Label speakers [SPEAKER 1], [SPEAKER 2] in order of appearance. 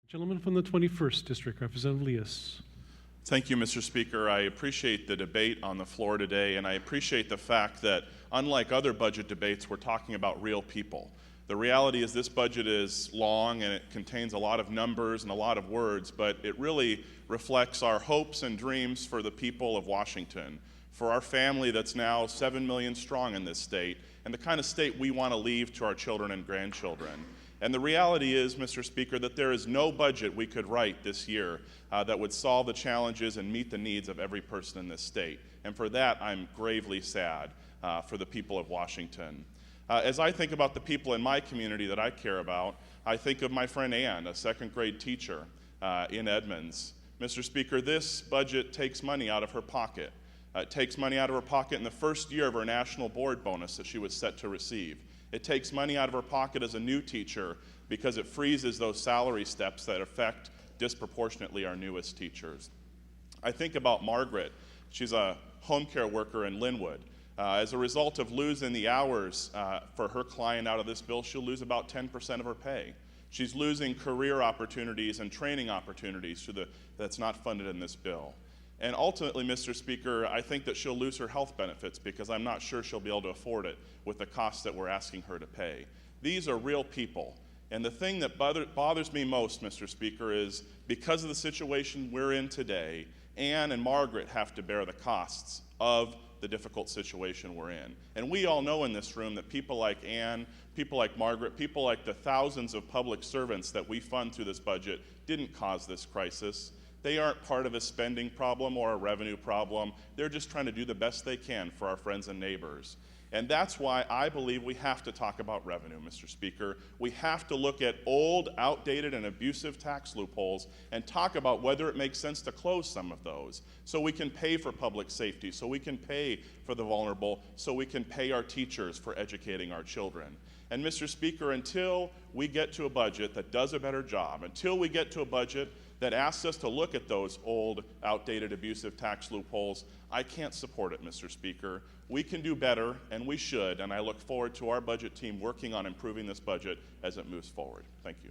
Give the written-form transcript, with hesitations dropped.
[SPEAKER 1] Gentleman from the 21st District, Representative Liias.
[SPEAKER 2] Thank you, Mr. Speaker. I appreciate the debate on the floor today, and I appreciate the fact that, unlike other budget debates, we're talking about real people. The reality is this budget is long and it contains a lot of numbers and a lot of words, but it really reflects our hopes and dreams for the people of Washington, for our family that's now 7 million strong in this state, and the kind of state we want to leave to our children and grandchildren. And the reality is, Mr. Speaker, that there is no budget we could write this year that would solve the challenges and meet the needs of every person in this state. And for that, I'm gravely sad for the people of Washington. As I think about the people in my community that I care about, I think of my friend Ann, a second grade teacher in Edmonds. Mr. Speaker, this budget takes money out of her pocket. It takes money out of her pocket in the first year of her national board bonus that she was set to receive. It takes money out of her pocket as a new teacher because it freezes those salary steps that affect disproportionately our newest teachers. I think about Margaret. She's a home care worker in Linwood. As a result of losing the hours for her client out of this bill, she'll lose about 10% of her pay. She's losing career opportunities and training opportunities that's not funded in this bill. And ultimately, Mr. Speaker, I think that she'll lose her health benefits because I'm not sure she'll be able to afford it with the costs that we're asking her to pay. These are real people. And the thing that bothers me most, Mr. Speaker, is because of the situation we're in today, Ann and Margaret have to bear the costs of the difficult situation we're in. And we all know in this room that people like Ann, people like Margaret, people like the thousands of public servants that we fund through this budget didn't cause this crisis. They aren't part of a spending problem or a revenue problem. They're just trying to do the best they can for our friends and neighbors. And that's why I believe we have to talk about revenue, Mr. Speaker. We have to look at old, outdated, and abusive tax loopholes and talk about whether it makes sense to close some of those so we can pay for public safety, so we can pay for the vulnerable, so we can pay our teachers for educating our children. And Mr. Speaker, until we get to a budget that does a better job, until we get to a budget that asks us to look at those old, outdated, abusive tax loopholes, I can't support it, Mr. Speaker. We can do better, and we should, and I look forward to our budget team working on improving this budget as it moves forward. Thank you.